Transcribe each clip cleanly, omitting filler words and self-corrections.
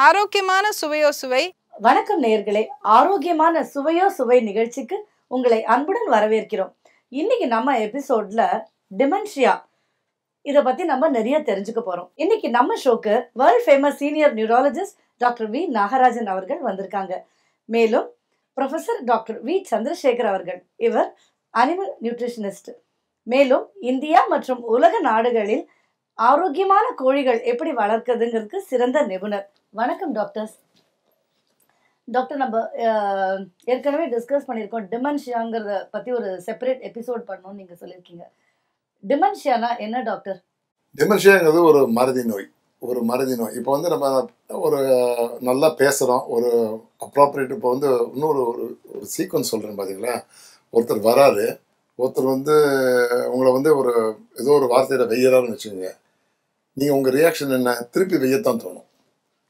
ஆரோக்கியமான சுவையோ சுவை. வணக்கம் நேயர்களே, ஆரோக்கியமான சுவையோ சுவை நிகழ்ச்சிக்கு உங்களை அன்புடன் வரவேற்கிறோம். இன்னைக்கு நம்ம எபிசோட்ல டிமென்ஷியா இதை பத்தி நம்ம நிறைய தெரிஞ்சுக்க போறோம். இன்னைக்கு நம்ம ஷோக்கு வேர்ல்ட் ஃபேமஸ் சீனியர் நியூராலஜிஸ்ட் டாக்டர்.V.Nagarajan அவர்கள் வந்திருக்காங்க. மேலும் ப்ரொஃபசர் டாக்டர்.V. சந்திரசேகர் அவர்கள், இவர் அனிமல் நியூட்ரிஷனிஸ்ட். மேலும் இந்தியா மற்றும் உலக நாடுகளில் ஆரோக்கியமான கோழிகள் எப்படி வளர்க்குதுங்கிறதுக்கு சிறந்த நிபுணர். வணக்கம் டாக்டர்ஸ். டாக்டர், நம்ம ஏற்கனவே டிஸ்கஸ் பண்ணியிருக்கோம், டிமென்ஷியாங்கிறத பற்றி ஒரு செப்பரேட் எபிசோட் பண்ணணும்னு நீங்கள் சொல்லியிருக்கீங்க. டிமென்ஷியானா என்ன டாக்டர்? டிமென்ஷியாங்கிறது ஒரு மறதி நோய். இப்போ வந்து நம்ம ஒரு நல்லா பேசுகிறோம், ஒரு அப்ராப்ரியேட். இப்போ வந்து இன்னொரு ஒரு சீக்வன்ஸ் சொல்கிறேன் பார்த்தீங்களா. ஒருத்தர் வராரு, ஒருத்தர் வந்து உங்களை வந்து ஏதோ ஒரு வார்த்தையில் வெய்யறாருன்னு வச்சுக்கோங்க. நீங்கள் உங்கள் ரியாக்ஷன் என்ன? திருப்பி வெய்யத்தான் தோணும்.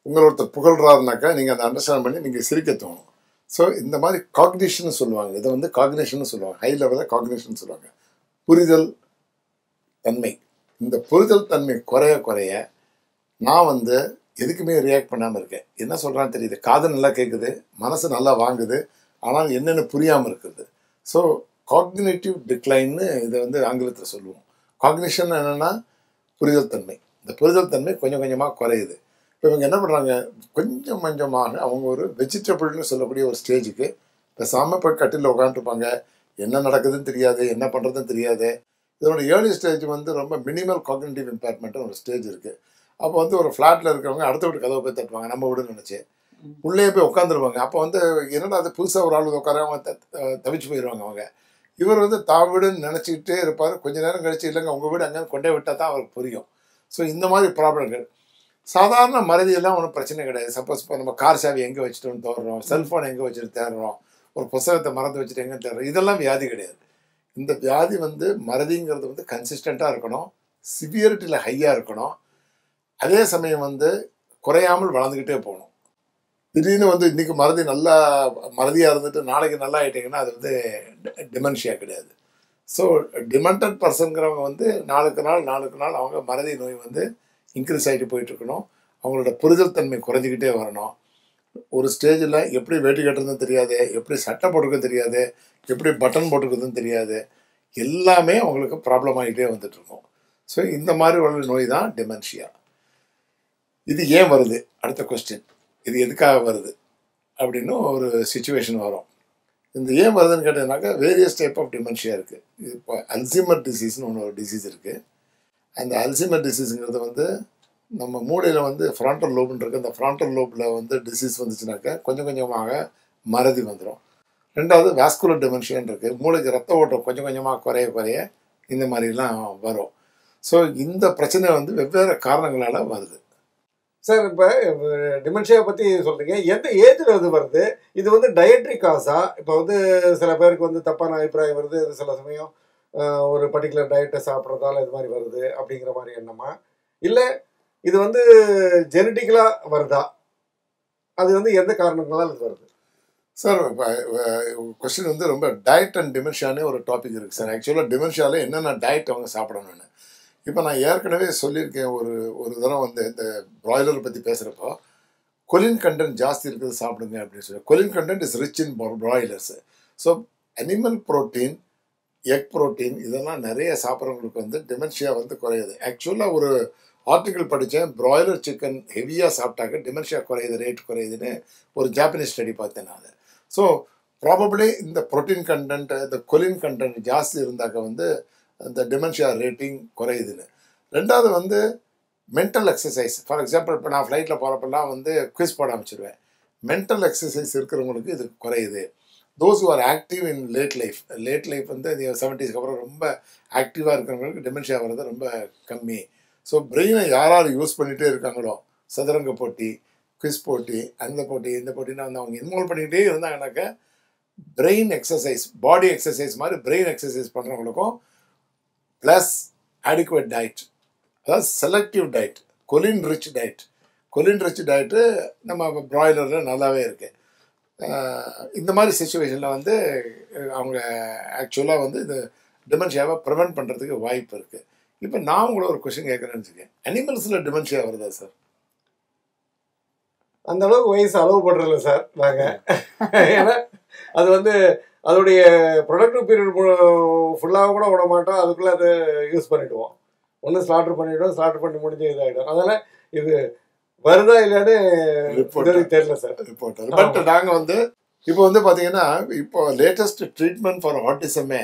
உங்களை ஒருத்தர் புகழ்றாருனாக்கா நீங்கள் அதை அண்டர்ஸ்டாண்ட் பண்ணி நீங்கள் சிரிக்க தோணும். ஸோ இந்த மாதிரி காக்னிஷன் சொல்லுவாங்க. இதை வந்து காக்னிஷன் சொல்லுவாங்க, ஹை லெவலில் காக்னிஷன் சொல்லுவாங்க. புரிதல் தன்மை. இந்த புரிதல் தன்மை குறைய நான் வந்து எதுக்குமே ரியாக்ட் பண்ணாமல் இருக்கேன். என்ன சொல்கிறான்னு தெரியுது, காது நல்லா கேட்குது, மனசு நல்லா வாங்குது, ஆனால் என்னென்னு புரியாமல் இருக்குது. ஸோ காக்னிட்டிவ் டிக்ளைன்னு இதை வந்து ஆங்கிலத்தில் சொல்லுவோம். காக்னிஷன் என்னென்னா புரிதல் தன்மை. இந்த புரிதல் தன்மை கொஞ்சம் கொஞ்சமாக குறையுது. இப்போ இவங்க என்ன பண்ணுறாங்க, கொஞ்சம் கொஞ்சமாக அவங்க ஒரு வெஜிடபிள்னு சொல்லக்கூடிய ஒரு ஸ்டேஜுக்கு பேசாமல் போய் கட்டில் உட்காந்துருப்பாங்க. என்ன நடக்குதுன்னு தெரியாது, என்ன பண்ணுறதுன்னு தெரியாது. இதோட ஏர்லி ஸ்டேஜ் வந்து ரொம்ப மினிமல் காக்னிட்டிவ் இம்பேர்மெண்ட்னு ஒரு ஸ்டேஜ் இருக்குது. அப்போ வந்து ஒரு ஃப்ளாட்டில் இருக்கிறவங்க அடுத்த வீட்டு கதவை போய் தட்டுவாங்க, நம்ம வீடுன்னு நினச்சி உள்ளே போய் உட்காந்துருவாங்க. அப்போ வந்து என்னடா அது புதுசாக ஒரு ஆள் உட்கார அவங்க தவிச்சு போயிடுவாங்க. அவங்க இவர் வந்து தான் வீடுன்னு நினச்சிக்கிட்டே இருப்பார். கொஞ்சம் நேரம் கழிச்சு இல்லைங்க உங்கள் வீடு அங்கே கொண்டே விட்டால் தான் அவருக்கு புரியும். ஸோ இந்த மாதிரி ப்ராப்ளங்கள் சாதாரண மறதியெல்லாம் ஒன்றும் பிரச்சனை கிடையாது. சப்போஸ் இப்போ நம்ம கார் சாவி எங்கே வச்சுட்டோன்னு தோறுறோம், செல்ஃபோன் எங்கே வச்சுட்டு தேடுறோம், ஒரு புத்தகத்தை மறந்து வச்சுட்டு எங்கே தேடுறோம், இதெல்லாம் வியாதி கிடையாது. இந்த வியாதி வந்து மறதிங்கிறது வந்து கன்சிஸ்டண்ட்டாக இருக்கணும், சிவியரிட்டியில் ஹையாக இருக்கணும், அதே சமயம் வந்து குறையாமல் வளர்ந்துக்கிட்டே போகணும். திடீர்னு வந்து இன்றைக்கி மறதி நல்லா மறதியாக இருந்துட்டு நாளைக்கு நல்லா ஆகிட்டிங்கன்னா அது வந்து டிமென்ஷியா கிடையாது. ஸோ டிமென்டட் பர்சன்கிறவங்க வந்து நாளுக்கு நாள் அவங்க மறதி நோய் வந்து இன்க்ரீஸ் ஆகிட்டு போயிட்டுருக்கணும். அவங்களோட புரிதல் தன்மை குறைஞ்சிக்கிட்டே வரணும். ஒரு ஸ்டேஜில் எப்படி வேட்டி கட்டுறதுன்னு தெரியாது, எப்படி சட்டை போட்டுக்கிறதுன்னு தெரியாது, எப்படி பட்டன் போட்டுக்கிறதுன்னு தெரியாது, எல்லாமே அவங்களுக்கு ப்ராப்ளம் ஆகிட்டே வந்துட்டுருக்கும். ஸோ இந்த மாதிரி உள்ள நோய் தான் டிமென்ஷியா. இது ஏன் வருது? அடுத்த கொஸ்டின், இது எதுக்காக வருது அப்படின்னு ஒரு சிச்சுவேஷன் வரும். இந்த ஏன் வருதுன்னு கேட்டதுனாக்கா வேரியஸ் டைப் ஆஃப் டிமென்ஷியா இருக்குது. இப்போ அல்சைமர் டிசீஸ்னு ஒரு டிசீஸ் இருக்குது. அந்த அல்சைமர் டிசீஸுங்கிறது வந்து நம்ம மூளையில் வந்து ஃப்ராண்டல் லோப்னு இருக்குது. அந்த ஃப்ராண்டல் லோப்பில் வந்து டிசீஸ் வந்துச்சுனாக்கா கொஞ்சம் கொஞ்சமாக மறதி வந்துடும். ரெண்டாவது வாஸ்குலர் டிமென்ஷியான்னு இருக்குது. மூளைக்கு ரத்த ஓட்டம் கொஞ்சம் கொஞ்சமாக குறைய இந்த மாதிரிலாம் வரும். ஸோ இந்த பிரச்சனை வந்து வெவ்வேறு காரணங்களால் வருது. சார், இப்போ டிமென்ஷியா பற்றி சொல்கிறீங்க, எந்த ஏஜில் அது வருது? இது வந்து டயட்ரி காஸா? இப்போ வந்து சில பேருக்கு வந்து தப்பான அபிப்பிராயம் வருது, இது சில சமயம் ஒரு பர்டிகுலர் டயட்டை சாப்பிட்றதால இது மாதிரி வருது அப்படிங்கிற மாதிரி எண்ணமா, இல்லை இது வந்து ஜெனட்டிக்கலாக வருதா? அது வந்து எந்த காரணங்களால் இது வருது? சார், கொஸ்டின் வந்து ரொம்ப டயட் அண்ட் டிமென்ஷியானே ஒரு டாபிக் இருக்குது சார். ஆக்சுவலாக டிமென்ஷியாவில் என்னென்ன டயட் அவங்க சாப்பிடணும்னு இப்போ நான் ஏற்கனவே சொல்லியிருக்கேன். ஒரு தடவை வந்து இந்த ப்ராய்லரை பற்றி பேசுகிறப்போ கொலின் கண்டென்ட் ஜாஸ்தி இருக்குது சாப்பிடுங்க அப்படின்னு சொல்லி. Choline content is rich in broilers. So animal protein, egg protein இதெல்லாம் நிறைய சாப்பிட்றவங்களுக்கு வந்து டிமென்ஷியா வந்து குறையுது. ஆக்சுவலாக ஒரு ஆர்டிக்கிள் படித்தேன், ப்ராய்லர் சிக்கன் ஹெவியாக சாப்பிட்டாக்க டிமென்ஷியா குறையுது, ரேட் குறையுதுன்னு ஒரு ஜாப்பனீஸ் ஸ்டடி பார்த்தேன் நான். ஸோ ப்ராபப்ளி இந்த ப்ரோட்டீன் கண்டென்ட், இந்த கொலின் கண்டென்ட் ஜாஸ்தி இருந்தாக்க வந்து அந்த டிமென்ஷியா ரேட்டிங் குறையுதுன்னு. ரெண்டாவது வந்து மென்டல் எக்ஸசைஸ். ஃபார் எக்ஸாம்பிள், இப்போ நான் ஃப்ளைட்டில் போகிறப்பெல்லாம் வந்து குவிஸ் போட அமைச்சிடுவேன். மென்டல் எக்ஸசைஸ் இருக்கிறவங்களுக்கு இது குறையுது. Those who are active in late life வந்து 70s அப்புறம் ரொம்ப ஆக்டிவாக இருக்கிறவங்களுக்கு டிமென்ஷியா வர்றது ரொம்ப கம்மி. ஸோ பிரெயினை யார் யூஸ் பண்ணிகிட்டே இருக்காங்களோ, சதுரங்க போட்டி, குவிஸ் போட்டி, அந்த போட்டி இந்த போட்டினா வந்து அவங்க இன்வால்வ் பண்ணிக்கிட்டே இருந்தாங்கன்னாக்கா பிரெயின் எக்ஸசைஸ், பாடி எக்ஸசைஸ் மாதிரி பிரெயின் எக்ஸசைஸ் பண்ணுறவங்களுக்கும் ப்ளஸ் adequate டயட், அதாவது selective diet, choline rich diet நம்ம ப்ராய்லரில் நல்லாவே இருக்குது. இந்த மாதிரி சிச்சுவேஷனில் வந்து அவங்க ஆக்சுவலாக வந்து இது டிமென்ஷியாவை ப்ரிவெண்ட் பண்ணுறதுக்கு வாய்ப்பு இருக்குது. இப்போ நான் உங்களை ஒரு கொஸ்டின் கேட்குறேன்னு வச்சுக்கேன், அனிமல்ஸில் டிமென்ஷியா வருதா சார்? அந்த அளவுக்கு வயசு அளவு பண்றதில்ல சார் நாங்கள். ஏன்னா அது வந்து அதோடைய ப்ரொடக்டிவ் பீரியட் ஃபுல்லாக கூட விட மாட்டோம், அதுக்குள்ளே அதை யூஸ் பண்ணிவிடுவோம். ஒன்று ஸ்லாட்டர் பண்ணிவிடுவோம், ஸ்லாட்டர் பண்ணி முடிஞ்சு இதாகிடும். அதனால் இது வருதா இல்லையான்னு தெரியல சார் ரிப்போர்ட். பட் நாங்கள் வந்து இப்போ வந்து பார்த்தீங்கன்னா இப்போ லேட்டஸ்ட் ட்ரீட்மெண்ட் ஃபார் ஆட்டிசமே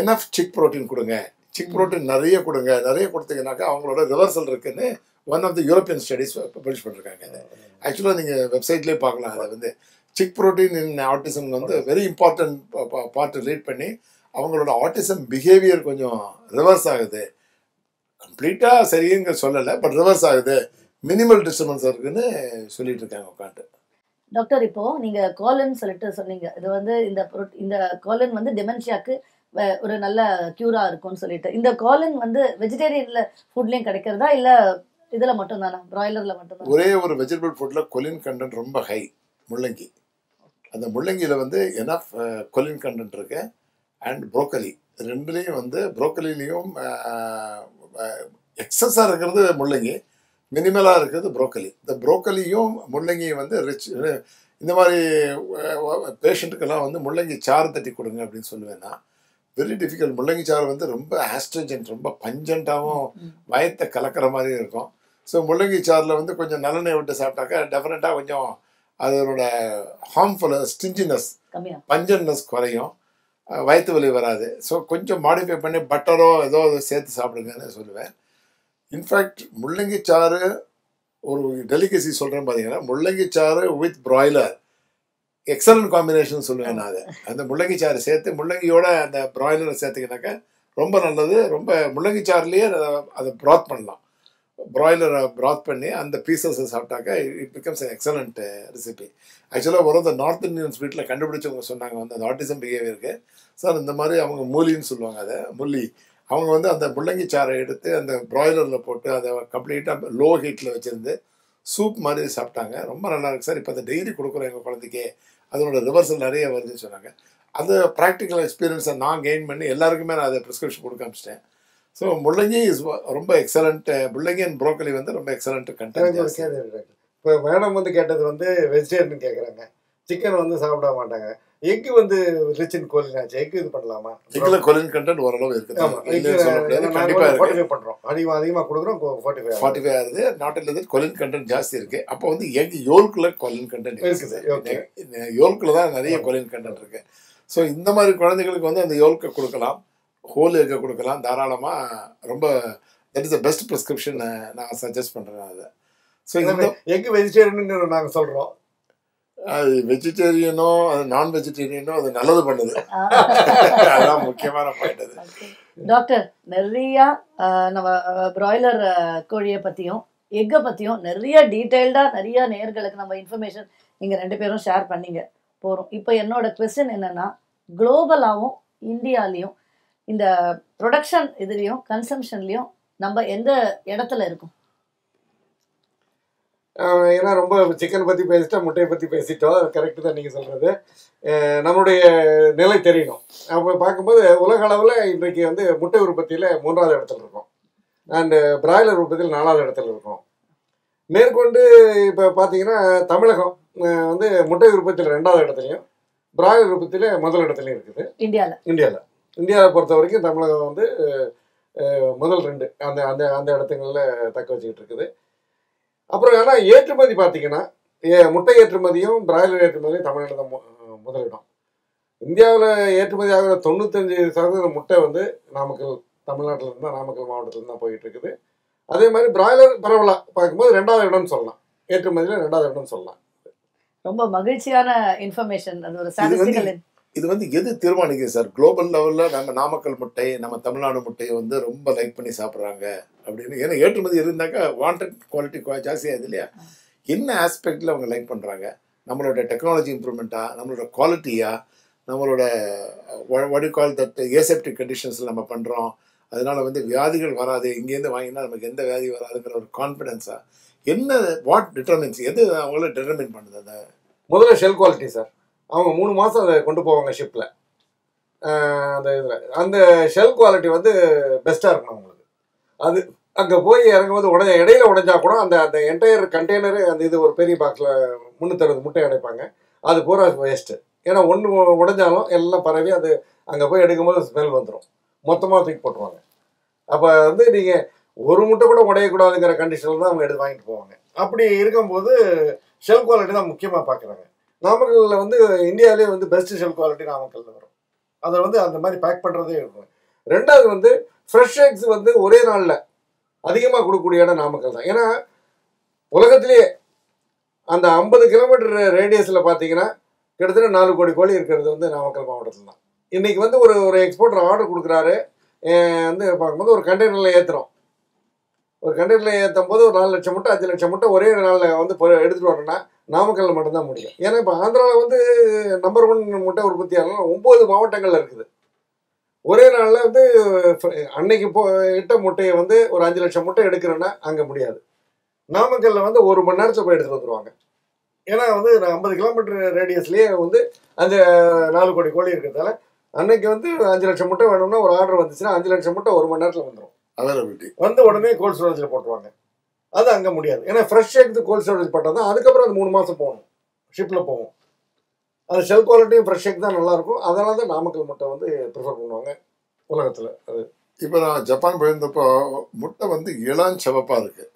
எனஃப் சிக் ப்ரோட்டீன் கொடுங்க, சிக் ப்ரோட்டீன் நிறைய கொடுங்க, நிறைய கொடுத்தீங்கன்னாக்கா அவங்களோட ரிவர்சல் இருக்குன்னு one of the European studies publish பண்ணிருக்காங்க. இது ஆக்சுவலாக நீங்கள் வெப்சைட்லேயே பார்க்கலாம். அதை வந்து சிக் ப்ரோட்டீன் இன் ஆட்டிசம் வந்து வெரி இம்பார்ட்டன்ட் பார்ட் லீட் பண்ணி அவங்களோட ஆட்டிசம் பிஹேவியர் கொஞ்சம் ரிவர்ஸ் ஆகுது. கம்ப்ளீட்டாக சரிங்க சொல்லலை, பட் ரிவர்ஸ் ஆகுது, மினிமல் டிஸ்டர்பன்ஸ் இருக்குன்னு சொல்லிட்டு இருக்காங்க உட்காந்து. டாக்டர், இப்போ நீங்க கோலன் சொல்லிட்டு சொன்னீங்க, இது வந்து இந்த கோலன் வந்து டிமென்ஷியாக்கு ஒரு நல்ல கியூரா இருக்கும்னு சொல்லிட்டு, இந்த கோலன் வந்து வெஜிடேரியன்ல ஃபுட்லயும் கிடைக்கிறதா இல்ல இதுல மட்டும் தானா, பிராய்லர்ல மட்டும் தான்? ஒரே ஒரு வெஜிடபிள் ஃபுட்ல கொலின் கண்டென்ட் ரொம்ப ஹை, முள்ளங்கி. அந்த முள்ளங்கியில் வந்து எனஃப் கொலின் கண்டென்ட் இருக்கு. அண்ட் ப்ரோக்கலி, ரெண்டுலேயும் வந்து ப்ரோக்கலிலையும் எக்ஸஸாக இருக்கிறது முள்ளங்கி, மினிமலாக இருக்கிறது ப்ரோக்கலி. இந்த ப்ரோக்கலியும் முள்ளங்கியும் வந்து ரிச். இந்த மாதிரி பேஷண்ட்டுக்கெல்லாம் வந்து முள்ளங்கி சாறு தட்டி கொடுங்க அப்படின்னு சொல்லுவேன்னா வெரி டிஃபிகல்ட். முள்ளங்கி சாறு வந்து ரொம்ப ஆஸ்ட்ரஜென்ட், ரொம்ப பஞ்சண்ட்டாகவும் வயத்தை கலக்கிற மாதிரி இருக்கும். ஸோ முள்ளங்கி சாறில் வந்து கொஞ்சம் நல்லெண்ணெய் விட்டு சாப்பிட்டாக்கா டெஃபினட்டாக கொஞ்சம் அதனோட ஹார்ம்ஃபுல் ஸ்டிஞ்சினஸ், பஞ்சன்னஸ் குறையும், வயிற்று வலி வராது. ஸோ கொஞ்சம் மாடிஃபை பண்ணி பட்டரோ ஏதோ சேர்த்து சாப்பிடுங்கன்னு சொல்லுவேன். இன்ஃபேக்ட் முள்ளங்கி சாறு ஒரு டெலிகசி சொல்கிறேன் பார்த்தீங்கன்னா, முள்ளங்கி சாறு வித் பிராய்லர் எக்ஸலண்ட் காம்பினேஷன் சொல்லுவேன் நான். அந்த முள்ளங்கி சாறு சேர்த்து முள்ளங்கியோட அந்த பிராய்லரை சேர்த்துக்கினாக்கா ரொம்ப நல்லது. ரொம்ப முள்ளங்கி சாறுலேயே அதை ப்ராத் பண்ணலாம். பிராய்லரை ப்ராத் பண்ணி அந்த பீசஸை சாப்பிட்டாக்கா இட் பிகம்ஸ் எக்ஸலண்ட் ரெசிபி. ஆக்சுவலாக ஒரு அந்த நார்த் இந்தியன்ஸ் வீட்டில் கண்டுபிடிச்சவங்க சொன்னாங்க வந்து அந்த ஆட்டிசம் பிஹேவியருக்கு சார் இந்த மாதிரி அவங்க மூலின்னு சொல்லுவாங்க, அதை முள்ளி. அவங்க வந்து அந்த முள்ளங்கி சாறை எடுத்து அந்த பிராய்லரில் போட்டு அதை கம்ப்ளீட்டாக லோ ஹீட்டில் வச்சுருந்து சூப் மாதிரி சாப்பிட்டாங்க. ரொம்ப நல்லா இருக்குது சார், இப்போ அதை டெய்லி கொடுக்குறோம் எங்கள் குழந்தைக்கு, அதனோட ரிவர்சல் நிறைய வருதுன்னு சொன்னாங்க. அது ப்ராக்டிக்கல் எக்ஸ்பீரியன்ஸை நான் கெயின் பண்ணி எல்லாருக்குமே நான் அதை ப்ரிஸ்கிரிப்ஷன் கொடுக்க ஆரம்பிச்சிட்டேன். ஸோ முள்ளங்கி இஸ் ரொம்ப எக்ஸலண்ட். முள்ளங்கி அண்ட் ப்ரோக்கலி வந்து ரொம்ப எக்ஸலண்ட் கண்டென்ட். இப்போ மேடம் வந்து கேட்டது வந்து வெஜிடேரியன் கேட்குறாங்க, சிக்கன் வந்து சாப்பிட மாட்டாங்க. எக்கு வந்து ரிச் இன் கோலின் ஆச்சு, எக்கு இது பண்ணலாமா? எக்குல கோலின் கண்டென்ட் ஓரளவு இருக்குது. ஆமாம், கண்டிப்பாக ஃபோர்ட்டிஃபை பண்ணுறோம், அதிகமாக கொடுக்குறோம், 45 ஆகுது. நாட்டில் கோலின் கண்டென்ட் ஜாஸ்தி இருக்குது. அப்போ வந்து எக் யோல்கில் கோலின் கண்டென்ட் இருக்குது. யோல்கில் தான் நிறைய கோலின் கண்டென்ட் இருக்குது. ஸோ இந்த மாதிரி குழந்தைகளுக்கு வந்து அந்த யோல்கை கொடுக்கலாம், ஹோல் எக்கை கொடுக்கலாம் தாராளமாக. ரொம்ப that is the best prescription நான் சஜஸ்ட் பண்ணுறேன் அதை. ஸோ இந்த எக் வெஜிடேரியன் நாங்கள் சொல்கிறோம், அது வெஜிடேரியனோ அது நான் வெஜிடேரியனோ அது நல்லது பண்ணுது. அதுதான் முக்கியமான பாயிண்ட். அது டாக்டர், நிறையா நம்ம பிராய்லர் கோழியை பற்றியும் எக்கை பற்றியும் நிறைய டீட்டெயில்டாக நிறைய நேயர்களுக்கு நம்ம இன்ஃபர்மேஷன் நீங்கள் 2 பேரும் ஷேர் பண்ணிங்க போகிறோம். இப்போ என்னோட கொஸ்டின் என்னென்னா, குளோபலாகவும் இந்தியாலேயும் இந்த ப்ரொடக்ஷன் இதுலேயும் கன்சம்ஷன்லேயும் நம்ம எந்த இடத்துல இருக்கும்? ஏன்னா ரொம்ப சிக்கன் பற்றி பேசிட்டோம், முட்டையை பற்றி பேசிட்டோம், கரெக்டு தான் நீங்கள் சொல்கிறது. நம்மளுடைய நிலை தெரியணும். அப்போ பார்க்கும்போது உலக அளவில் இன்றைக்கு வந்து முட்டை உற்பத்தியில் 3வது இடத்துல இருக்கும், அண்டு பிராய்லர் உற்பத்தியில் 4வது இடத்துல இருக்கும். மேற்கொண்டு இப்போ பார்த்தீங்கன்னா தமிழகம் வந்து முட்டை உற்பத்தியில் 2வது இடத்துலையும் பிராய்லர் உற்பத்தியில் முதல் இடத்துலையும் இருக்குது இந்தியாவில் பொறுத்த வரைக்கும் தமிழகம் வந்து முதல் 2 அந்த அந்த அந்த இடத்துங்களில் தக்க வச்சுக்கிட்டு இருக்குது. அப்புறம் ஆனால் ஏற்றுமதி பார்த்தீங்கன்னா முட்டை ஏற்றுமதியும் பிராய்லர் ஏற்றுமதியும் தமிழ்நாடு தான் முதலிடம். இந்தியாவில் ஏற்றுமதி ஆகிற 95% முட்டை வந்து தமிழ்நாட்டில் இருந்தால் நாமக்கல் மாவட்டத்தில் தான் போயிட்டு இருக்குது. அதே மாதிரி பிராய்லர் பரவலாக பார்க்கும்போது 2வது இடம்னு சொல்லலாம், ஏற்றுமதியில் 2வது இடம்னு சொல்லலாம். ரொம்ப மகிழ்ச்சியான இன்ஃபர்மேஷன். அது ஒரு ஸ்டாட்டிஸ்டிக்கல். இது வந்து எது தீர்மானிக்குது சார்? குளோபல் லெவலில் நம்ம நாமக்கல் முட்டை, நம்ம தமிழ்நாடு முட்டையை வந்து ரொம்ப லைக் பண்ணி சாப்பிட்றாங்க அப்படின்னு. ஏன்னா ஏற்றுமதி இருந்தாக்கா வாண்டட் குவாலிட்டி ஜாஸ்தியாகுது இல்லையா? என்ன ஆஸ்பெக்டில் அவங்க லைக் பண்ணுறாங்க? நம்மளோட டெக்னாலஜி இம்ப்ரூவ்மெண்ட்டா, நம்மளோட குவாலிட்டியா, நம்மளோட what you call that aseptic கண்டிஷன்ஸில் நம்ம பண்ணுறோம், அதனால வந்து வியாதிகள் வராது, இங்கேருந்து வாங்கினா நமக்கு எந்த வியாதி வராதுங்கிற ஒரு கான்ஃபிடென்ஸா, என்ன வாட் டிட்டர்மின்ஸ், எது அவங்கள டிட்டர்மின் பண்ணுது? அந்த முதல்ல ஷெல் குவாலிட்டி சார். அவங்க 3 மாதம் அதை கொண்டு போவாங்க ஷிப்பில். அந்த இதில் அந்த ஷெல் குவாலிட்டி வந்து பெஸ்ட்டாக இருக்கணும் அவங்களுக்கு. அங்கே போய் இறங்கும்போது இடையில உடைஞ்சா கூட அந்த அந்த என்டையர் கண்டெய்னரு அந்த இது ஒரு பெரிய பாக்ஸில் 360 முட்டை அடைப்பாங்க. அது பூரா வேஸ்ட்டு. ஏன்னா ஒன்று உடைஞ்சாலும் எல்லாம் பரவி அது அங்கே போய் எடுக்கும்போது ஸ்மெல் வந்துடும். மொத்தமாக தூக்கி போட்டுருவாங்க. அப்போ வந்து நீங்கள் ஒரு முட்டை கூட உடையக்கூடாதுங்கிற கண்டிஷனில் தான் அவங்க எடுத்து வாங்கிட்டு போவாங்க. அப்படி இருக்கும்போது ஷெல் குவாலிட்டி தான் முக்கியமாக பார்க்குறாங்க. நாமக்கல்லில் வந்து இந்தியாவிலே வந்து பெஸ்ட் ஷெல் குவாலிட்டி நாமக்கல்லில் வரும். அதை வந்து அந்த மாதிரி பேக் பண்ணுறதே இருக்கும். ரெண்டாவது வந்து ஃப்ரெஷ் எக்ஸ் வந்து ஒரே நாளில் அதிகமாக கொடுக்கக்கூடிய இடம் நாமக்கல் தான். ஏன்னா உலகத்திலேயே அந்த 50 கிலோமீட்டர் ரேடியஸில் பார்த்தீங்கன்னா கிட்டத்தட்ட 4 கோடி கோழி இருக்கிறது வந்து நாமக்கல் மாவட்டத்தில் தான். இன்றைக்கி வந்து ஒரு எக்ஸ்போர்ட்டர் ஆர்டர் கொடுக்குறாரு. வந்து பார்க்கும்போது ஒரு கண்டெய்னரில் ஏற்றுறோம். ஒரு கண்டெய்னரில் ஏற்றும் போது ஒரு 4 லட்சம் முட்டை 5 லட்சம் முட்டை ஒரே நாளில் வந்து எடுத்துகிட்டு வரணும்னா நாமக்கல்லில் மட்டும்தான் முடியும். ஏன்னா இப்போ ஆந்திராவில் வந்து நம்பர் 1 முட்டை உற்பத்தியாளர் 9 மாவட்டங்களில் இருக்குது. ஒரே நாளில் வந்து அன்னைக்கு இட்ட முட்டையை வந்து ஒரு 5 லட்சம் முட்டை எடுக்கிறேன்னா அங்கே முடியாது. நாமக்கல்லில் வந்து 1 மணி நேரத்தில் போய் எடுத்துகிட்டு வந்துடுவாங்க. ஏன்னா வந்து 50 கிலோமீட்டர் ரேடியஸ்லேயே வந்து அந்த 4 கோடி கோழி இருக்கிறதால அன்னைக்கு வந்து 5 லட்சம் முட்டை வேணும்னா ஒரு ஆர்டர் வந்துச்சுன்னா 5 லட்சம் முட்டை 1 மணி நேரத்தில் வந்துடும். அவைலபிலிட்டி வந்து உடனே கோல்ட் ஸ்டோரேஜில் போட்டுருவாங்க. அது அங்கே முடியாது. ஏன்னா ஃப்ரெஷ் எடுத்து கோல்ட் ஸ்டோரேஜ் போட்டால் தான் அதுக்கப்புறம் அது 3 மாதம் போகணும், ஷிப்பில் போகும். அது ஷெல் குவாலிட்டியும் ஃப்ரெஷ் எக் தான் நல்லாயிருக்கும். அதனால தான் நாமக்கல் முட்டை வந்து ப்ரிஃபர் பண்ணுவாங்க உலகத்தில். அது இப்போ நான் ஜப்பான் போயிருந்தப்போ முட்டை வந்து இளஞ்சிவப்பாக இருக்குது,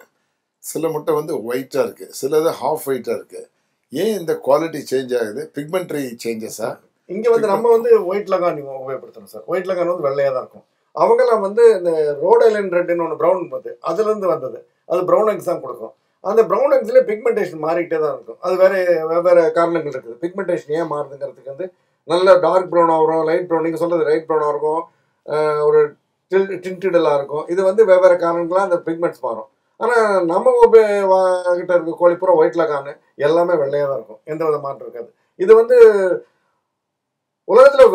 சில முட்டை வந்து ஒயிட்டாக இருக்குது, சிலது ஹாஃப் ஒயிட்டாக இருக்குது. ஏன் இந்த குவாலிட்டி சேஞ்ச் ஆகுது? பிக்மெண்ட்ரி சேஞ்சஸா? இங்கே வந்து நம்ம வந்து ஒயிட் லகான் உபயோகப்படுத்தணும் சார். ஒயிட் லகான் வந்து வெள்ளையாக தான் இருக்கும். அவங்களாம் வந்து இந்த ரோட் ஐலண்ட் ரெட்டுன்னு ஒன்று ப்ரௌன் வந்து அதுலேருந்து வந்தது. அது ப்ரௌன் எக்ஸ் தான் கொடுக்கும். அந்த ப்ரௌன் எக்ஸ்லேயே பிக்மெண்டேஷன் மாறிக்கிட்டே தான் இருக்கும். அது வெவ்வேறு காரணங்கள் இருக்குது. பிக்மெண்டேஷன் ஏன் மாறுதுங்கிறதுக்கு வந்து நல்ல டார்க் ப்ரௌனாக வரும், லைட் ப்ரௌன், நீங்கள் சொல்கிறது லைட் ப்ரௌனாக இருக்கும், ஒரு டின்டெடலாக இருக்கும். இது வந்து வெவ்வேறு காரணங்களாக அந்த பிக்மெண்ட்ஸ் மாறும். ஆனால் நம்ம கிட்ட இருக்க கோழிப்புற ஒயிட் லகான்னு எல்லாமே வெள்ளையாக தான் இருக்கும், எந்த வித மாற்றம் இருக்காது. இது வந்து உலகத்தில்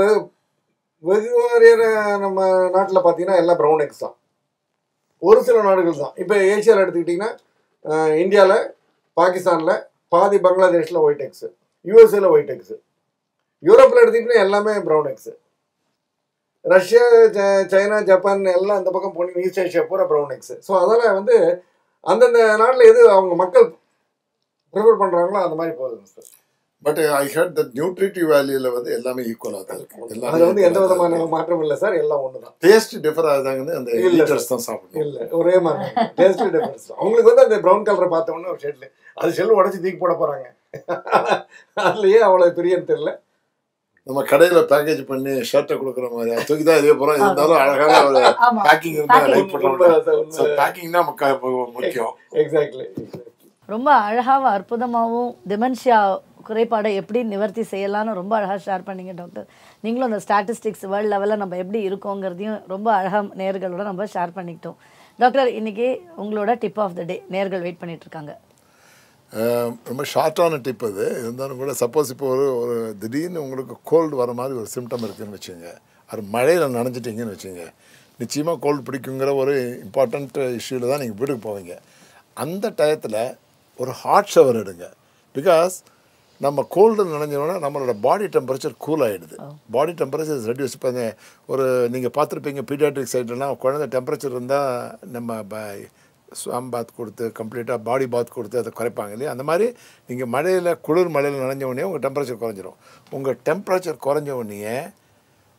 வெகுவாரியான நம்ம நாட்டில் பார்த்தீங்கன்னா எல்லாம் ப்ரௌன் எக்ஸ் தான். ஒரு சில நாடுகள் தான். இப்போ ஏசியாவில் எடுத்துக்கிட்டிங்கன்னா இந்தியாவில், பாகிஸ்தானில், பாதி பங்களாதேஷில் ஒயிட் எக்ஸு, யூஎஸ்ஏல ஒயிட் எக்ஸு, யூரோப்பில் எடுத்துக்கிட்டிங்கன்னா எல்லாமே brown x, Russia, China, Japan எல்லாம் இந்த பக்கம் போனீங்க ஈஸ்ட் ஏஷியா பூரா ப்ரௌன் எக்ஸு. ஸோ அதனால் வந்து அந்தந்த நாட்டில் எது அவங்க மக்கள் ப்ரிஃபர் பண்ணுறாங்களோ அந்த மாதிரி போகுதுங்க sir. But I heard that nutritive வேல்யூல வந்து எல்லாமே ஈக்குவலாக தான் இருக்கு. அது வந்து எந்த விதமான மாற்றம் இல்லை சார், எல்லாம் ஒன்று தான். டேஸ்ட் டிஃபர் ஆகுதாங்கன்னு அந்த ஈட்டர்ஸ் தான் சாப்பிடணும். இல்லை, ஒரே மாதிரி டேஸ்ட் டிஃபரன்ஸ். அவங்களுக்கு வந்து அந்த ப்ரௌன் கலரை பார்த்தோன்னே ஒரு ஷெட்டில் அது ஷெல் உடச்சி தூக்கி போட போகிறாங்க. அதுலேயே அவ்வளோ பிரியன்னு தெரியல. நம்ம கடையில் பேக்கேஜ் பண்ணி ஷர்ட்டை கொடுக்குற மாதிரி தூக்கி தான் இதே போகிறோம். இருந்தாலும் அழகான ஒரு பேக்கிங் இருந்தால் லைக் பண்ணுறோம். பேக்கிங் தான் முக்கியம். எக்ஸாக்ட்லி. ரொம்ப அழகாகவும் அற்புதமாகவும் டிமென்ஷியா குறைபாடை எப்படி நிவர்த்தி செய்யலாம்னு ரொம்ப அழகாக ஷேர் பண்ணீங்க டாக்டர். நீங்களும் அந்த ஸ்டாட்டிஸ்டிக்ஸ் வேர்ல்டு லெவலில் நம்ம எப்படி இருக்கோங்கிறதையும் ரொம்ப அழகாக நேர்களோட நம்ம ஷேர் பண்ணிக்கிட்டோம். டாக்டர், இன்றைக்கி உங்களோட டிப் ஆஃப் த டே நேர்கள் வெயிட் பண்ணிகிட்ருக்காங்க. ரொம்ப ஷார்ட்டான டிப் அது இருந்தாலும் கூட, சப்போஸ் இப்போ ஒரு திடீர்னு உங்களுக்கு கோல்டு வர மாதிரி ஒரு சிம்டம் இருக்குதுன்னு வச்சுங்க, அது மழையில் நனைஞ்சிட்டிங்கன்னு வச்சுங்க, நிச்சயமாக கோல்டு பிடிக்குங்கிற ஒரு இம்பார்ட்டண்ட் இஷ்யூவில் தான் நீங்கள் வீட்டுக்கு போவீங்க. அந்த டயத்தில் ஒரு ஹாட் ஷவர் எடுங்க. பிகாஸ் நம்ம கோல்டு நனைஞ்சோன்னா நம்மளோட பாடி டெம்பரேச்சர் கூல் ஆகிடுது. Body temperature is reduce. இப்போ ஒரு நீங்கள் பார்த்துருப்பீங்க பீடியாட்ரிக் சைட்லாம் குழந்தை டெம்பரேச்சர் இருந்தால் நம்ம ஸ்வாம் பாத் கொடுத்து கம்ப்ளீட்டாக பாடி பாத் கொடுத்து அதை குறைப்பாங்க இல்லையா? அந்த மாதிரி நீங்கள் குளிர் மழையில் நனைஞ்ச உடனே உங்கள் டெம்பரேச்சர் குறைஞ்சிரும். உங்கள் டெம்பரேச்சர் குறைஞ்ச உடனே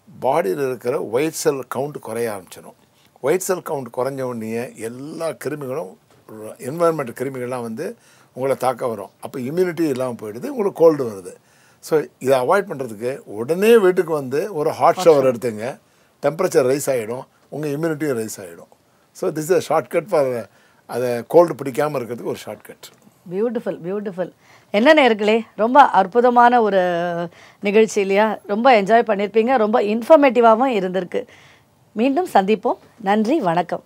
பாடியில் இருக்கிற ஒயிட் செல் கவுண்ட் குறைய ஆரம்பிச்சிடும். ஒயிட் செல் கவுண்ட் குறைஞ்ச உடனே எல்லா கிருமிகளும், என்வாயன்மெண்ட் கிருமிகள்லாம் வந்து உங்களை தாக்க வரும். அப்போ இம்யூனிட்டி இல்லாமல் போயிடுது, உங்களுக்கு கோல்டு வருது. ஸோ இதை அவாய்ட் பண்ணுறதுக்கு உடனே வீட்டுக்கு வந்து ஒரு ஹாட் ஷவர் எடுத்துங்க. டெம்பரேச்சர் ரைஸ் ஆகிடும், உங்கள் இம்யூனிட்டியும் ரைஸ் ஆகிடும். So this is a shortcut for அதை கோல்டு பிடிக்காமல் இருக்கிறதுக்கு ஒரு ஷார்ட்கட். Beautiful beautiful. என்ன நேர்களே, ரொம்ப அற்புதமான ஒரு நிகழ்ச்சி இல்லையா? ரொம்ப என்ஜாய் பண்ணியிருப்பீங்க. ரொம்ப இன்ஃபர்மேட்டிவாகவும் இருந்திருக்கு. மீண்டும் சந்திப்போம். நன்றி, வணக்கம்.